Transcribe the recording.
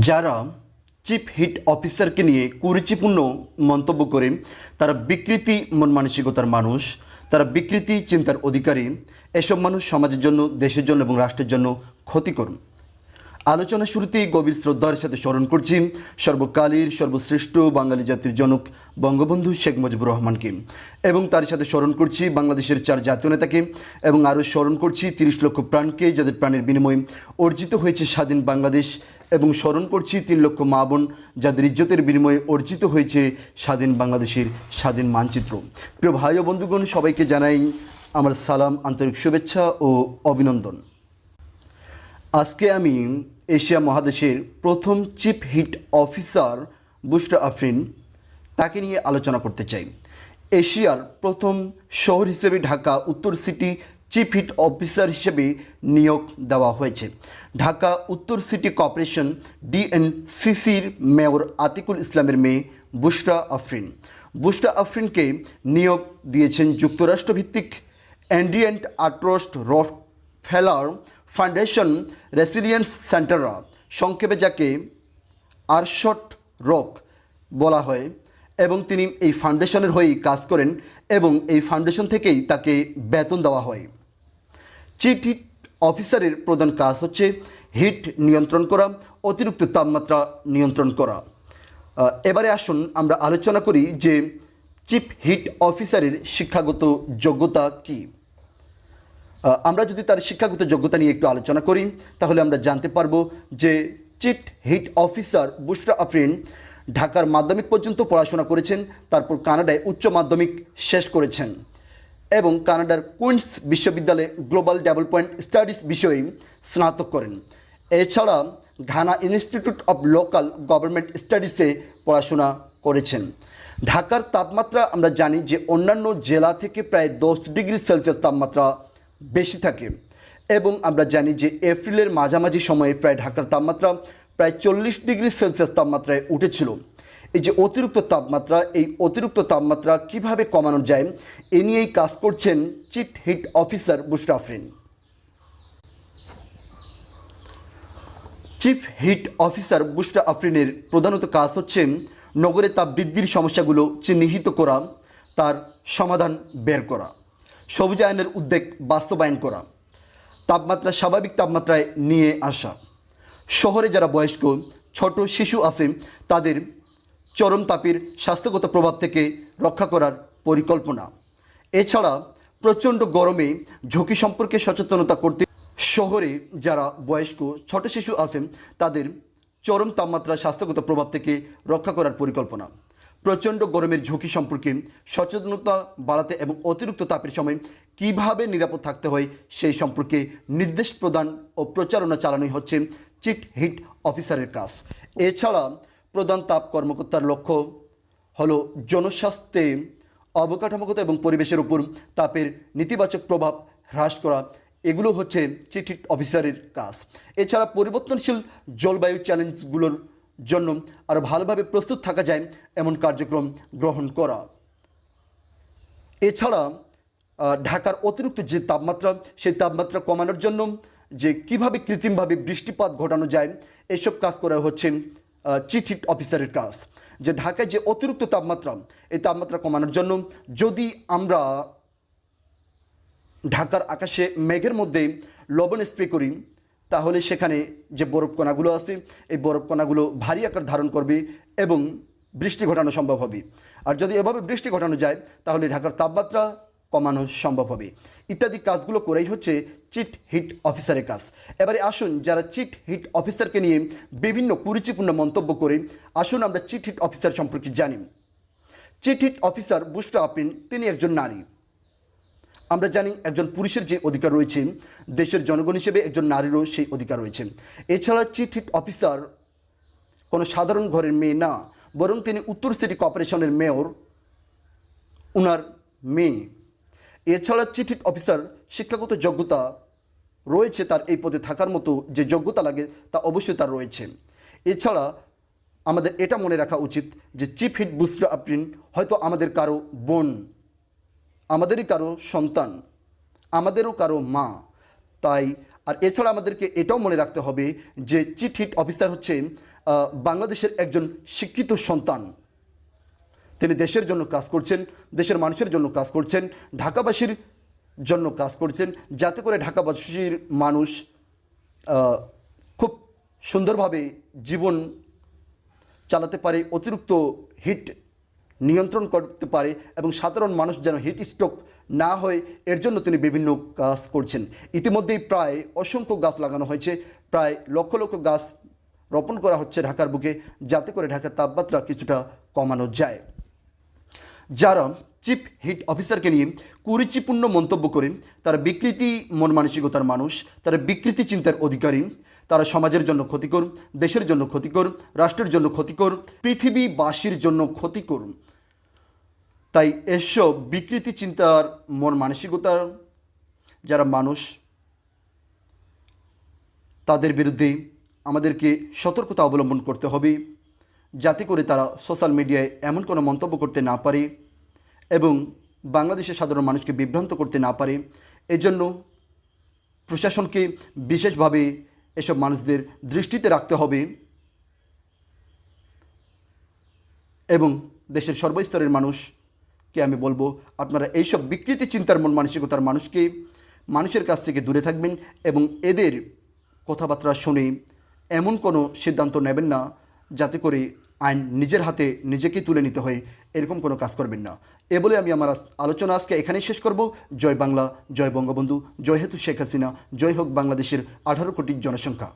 যারা chief heat অফিসারকে নিয়ে কুরুচিপূর্ণ মন্তব্য করে তারা বিকৃতি মন মানসিকতার মানুষ, তারা বিকৃতি চিন্তার অধিকারী। এসব মানুষ সমাজের জন্য, দেশের জন্য এবং রাষ্ট্রের জন্য ক্ষতিকর। আলোচনা শুরুতেই গভীর শ্রদ্ধার সাথে স্মরণ করছি সর্বকালের সর্বশ্রেষ্ঠ বাঙালি জাতির জনক বঙ্গবন্ধু শেখ মুজিবুর রহমানকে, এবং তার সাথে স্মরণ করছি বাংলাদেশের 4 জাতীয় নেতাকে, এবং আরও স্মরণ করছি 30 লক্ষ প্রাণকে, যাদের প্রাণের বিনিময়ে অর্জিত হয়েছে স্বাধীন বাংলাদেশ, এবং স্মরণ করছি 3 লক্ষ মা বোন, যাদের ইজ্জতের বিনিময়ে অর্জিত হয়েছে স্বাধীন বাংলাদেশের স্বাধীন মানচিত্র। প্রিয় ভাই ও বন্ধুগণ, সবাইকে জানাই আমার সালাম, আন্তরিক শুভেচ্ছা ও অভিনন্দন। আজকে আমি এশিয়া মহাদেশের প্রথম চিফ হিট অফিসার বুশরা আফরিন, তাকে নিয়ে আলোচনা করতে চাই। এশিয়ার প্রথম শহর হিসেবে ঢাকা উত্তর সিটি চিফ হিট অফিসার হিসেবে নিয়োগ দেওয়া হয়েছে। ঢাকা উত্তর সিটি কর্পোরেশন ডিএনসিসির মেয়র আতিকুল ইসলামের মেয়ে বুশরা আফরিন। বুশরা আফরিনকে নিয়োগ দিয়েছেন যুক্তরাষ্ট্রভিত্তিক অ্যান্ড্রিয়েন্ট আট্রস্ট রকফেলার ফাউন্ডেশন রেসিলিয়েন্স সেন্টাররা, সংক্ষেপে যাকে আরশট রক বলা হয়, এবং তিনি এই ফাউন্ডেশনের হয়েই কাজ করেন এবং এই ফাউন্ডেশন থেকেই তাকে বেতন দেওয়া হয়। চিফ হিট অফিসারের প্রধান কাজ হচ্ছে হিট নিয়ন্ত্রণ করা, অতিরিক্ত তাপমাত্রা নিয়ন্ত্রণ করা। এবারে আসুন আমরা আলোচনা করি যে চিফ হিট অফিসারের শিক্ষাগত যোগ্যতা কী। আমরা যদি তার শিক্ষাগত যোগ্যতা নিয়ে একটু আলোচনা করি, তাহলে আমরা জানতে পারবো যে চিফ হিট অফিসার বুশরা আফরিন ঢাকার মাধ্যমিক পর্যন্ত পড়াশোনা করেছেন, তারপর কানাডায় উচ্চ মাধ্যমিক শেষ করেছেন এবং কানাডার কুইন্স বিশ্ববিদ্যালয়ে গ্লোবাল ডেভেলপমেন্ট স্টাডিজ বিষয়ে স্নাতক করেন। এছাড়া Ghana institute of local government স্টাডিজে পড়াশোনা করেছেন। ঢাকার তাপমাত্রা আমরা জানি যে অন্যান্য জেলা থেকে প্রায় 10 ডিগ্রি সেলসিয়াস তাপমাত্রা বেশি থাকে, এবং আমরা জানি যে এপ্রিলের মাঝামাঝি সময়ে প্রায় ঢাকার তাপমাত্রা প্রায় 40 ডিগ্রি সেলসিয়াস তাপমাত্রায় উঠেছিল। এই যে অতিরিক্ত তাপমাত্রা, এই অতিরিক্ত তাপমাত্রা কিভাবে কমানো যায় এ নিয়েই কাজ করছেন চিফ হিট অফিসার বুশরা আফরিন। চিফ হিট অফিসার বুশরা আফরিনের প্রধানত কাজ হচ্ছে নগরে তাপ বৃদ্ধির সমস্যাগুলো চিহ্নিত করা, তার সমাধান বের করা, সবুজায়নের উদ্যোগ বাস্তবায়ন করা, তাপমাত্রা স্বাভাবিক তাপমাত্রায় নিয়ে আসা, শহরে যারা বয়স্ক ছোট শিশু আছে তাদের চরম তাপের স্বাস্থ্যগত প্রভাব থেকে রক্ষা করার পরিকল্পনা। এছাড়া প্রচণ্ড গরমে ঝুঁকি সম্পর্কে সচেতনতা করতে শহরে যারা বয়স্ক ছোট শিশু আছেন তাদের চরম তাপমাত্রা স্বাস্থ্যগত প্রভাব থেকে রক্ষা করার পরিকল্পনা। প্রচণ্ড গরমের ঝুঁকি সম্পর্কে সচেতনতা বাড়াতে এবং অতিরিক্ত তাপের সময় কীভাবে নিরাপদ থাকতে হয় সেই সম্পর্কে নির্দেশ প্রদান ও প্রচারণা চালানোই হচ্ছে চিফ হিট অফিসারের কাজ। এছাড়া প্রধান তাপ কর্মকর্তার লক্ষ্য হলো জনস্বাস্থ্যে, অবকাঠামোগত এবং পরিবেশের উপর তাপের নেতিবাচক প্রভাব হ্রাস করা। এগুলো হচ্ছে চিফ হিট অফিসারের কাজ। এছাড়া পরিবর্তনশীল জলবায়ু চ্যালেঞ্জগুলোর জন্য আরও ভালোভাবে প্রস্তুত থাকা যায় এমন কার্যক্রম গ্রহণ করা। এছাড়া ঢাকার অতিরিক্ত যে তাপমাত্রা, সেই তাপমাত্রা কমানোর জন্য যে কিভাবে কৃত্রিমভাবে বৃষ্টিপাত ঘটানো যায় এসব কাজ করা হচ্ছে চিফ হিট অফিসারের কাজ। যে ঢাকায় যে অতিরিক্ত তাপমাত্রা, এই তাপমাত্রা কমানোর জন্য যদি আমরা ঢাকার আকাশে মেঘের মধ্যে লবণ স্প্রে করি, তাহলে সেখানে যে বরফ কণাগুলো আছে এই বরফ কণাগুলো ভারী আকার ধারণ করবে এবং বৃষ্টি ঘটানো সম্ভব হবে। আর যদি এভাবে বৃষ্টি ঘটানো যায় তাহলে ঢাকার তাপমাত্রা কমানো সম্ভব হবে। ইত্যাদি কাজগুলো করেই হচ্ছে চিফ হিট অফিসারের কাজ। এবারে আসুন, যারা চিফ হিট অফিসারকে নিয়ে বিভিন্ন কুরুচিপূর্ণ মন্তব্য করে, আসুন আমরা চিফ হিট অফিসার সম্পর্কে জানি। চিফ হিট অফিসার বুশরা আফরিন তিনি একজন নারী। আমরা জানি একজন পুরুষের যে অধিকার রয়েছে, দেশের জনগণ হিসেবে একজন নারীরও সেই অধিকার রয়েছে। এছাড়া চিফ হিট অফিসার কোনো সাধারণ ঘরের মেয়ে না, বরং তিনি উত্তর সিটি কর্পোরেশনের মেয়র, ওনার মেয়ে। এছাড়া চিফ হিট অফিসার শিক্ষাগত যোগ্যতা রয়েছে, তার এই পদে থাকার মতো যে যোগ্যতা লাগে তা অবশ্যই তার রয়েছে। এছাড়া আমাদের এটা মনে রাখা উচিত যে চিফ হিট বুশরা আফরিন হয়তো আমাদের কারো বোন, আমাদেরই কারো সন্তান, আমাদেরও কারো মা। তাই আর এছাড়া আমাদেরকে এটাও মনে রাখতে হবে যে চিফ হিট অফিসার হচ্ছে বাংলাদেশের একজন শিক্ষিত সন্তান। তিনি দেশের জন্য কাজ করছেন, দেশের মানুষের জন্য কাজ করছেন, ঢাকাবাসীর জন্য কাজ করছেন, যাতে করে ঢাকাবাসীর মানুষ খুব সুন্দরভাবে জীবন চালাতে পারে, অতিরিক্ত হিট নিয়ন্ত্রণ করতে পারে এবং সাধারণ মানুষ যেন হিট স্ট্রোক না হয়, এর জন্য তিনি বিভিন্ন কাজ করছেন। ইতিমধ্যেই প্রায় অসংখ্য গাছ লাগানো হয়েছে, প্রায় লক্ষ লক্ষ গাছ রোপণ করা হচ্ছে ঢাকার বুকে, যাতে করে ঢাকার তাপমাত্রা কিছুটা কমানো যায়। যারা চিফ হিট অফিসারকে নিয়ে কুরুচিপূর্ণ মন্তব্য করে, তারা বিকৃতি মন মানসিকতার মানুষ, তারা বিকৃতি চিন্তার অধিকারী, তারা সমাজের জন্য ক্ষতিকর, দেশের জন্য ক্ষতিকর, রাষ্ট্রের জন্য ক্ষতিকর, পৃথিবীবাসীর জন্য ক্ষতিকর। তাই এসব বিকৃতি চিন্তার মন মানসিকতার যারা মানুষ, তাদের বিরুদ্ধে আমাদেরকে সতর্কতা অবলম্বন করতে হবে, যাতে করে তারা সোশ্যাল মিডিয়ায় এমন কোনো মন্তব্য করতে না পারে এবং বাংলাদেশের সাধারণ মানুষকে বিভ্রান্ত করতে না পারে। এজন্য প্রশাসনকে বিশেষভাবে এসব মানুষদের দৃষ্টিতে রাখতে হবে এবং দেশের সর্বস্তরের মানুষকে আমি বলবো, আপনারা এইসব বিকৃতি চিন্তার মন মানসিকতার মানুষের কাছ থেকে দূরে থাকবেন এবং এদের কথাবার্তা শুনে এমন কোনো সিদ্ধান্ত নেবেন না যাতে করে আইন নিজের হাতে নিজেকেই তুলে নিতে হয়, এরকম কোনো কাজ করবেন না। এ বলে আমি আমার আলোচনা আজকে এখানেই শেষ করব। জয় বাংলা, জয় বঙ্গবন্ধু, জয় হেতু শেখ হাসিনা, জয় হোক বাংলাদেশের 18 কোটি জনসংখ্যা।